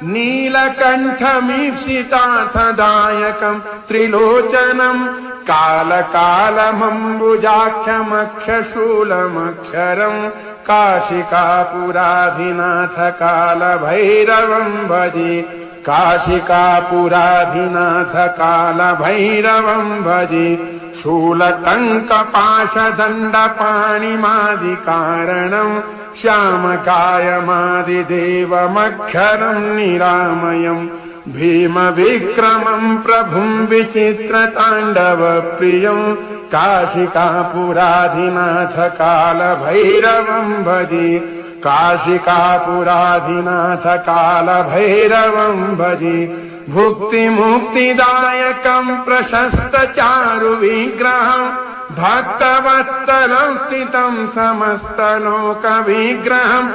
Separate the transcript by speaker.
Speaker 1: नीलकण्ठमीप्सितार्थदायकम् त्रिलोचनम् कालकालमम्बुजाख्यमक्षशूलमक्षरम् काशिकापुराधिनाथ कालभैरवम् भजे काशिकापुराधिनाथ कालभैरवम् भजे शूलटङ्कपाशदण्डपाणिमादिकारणम् श्यामकायमादिदेवमक्षरम् निरामयम् भीमविक्रमम् प्रभुम् विचित्रताण्डवप्रियम् काशिकापुराधिनाथ कालभैरवम् भजे काशिकापुराधिनाथ कालभैरवम् भजे भुक्तिमुक्तिदायकम् प्रशस्तचारुविग्रहम् भक्तवत्सलं स्थितं समस्तलोकविग्रहम्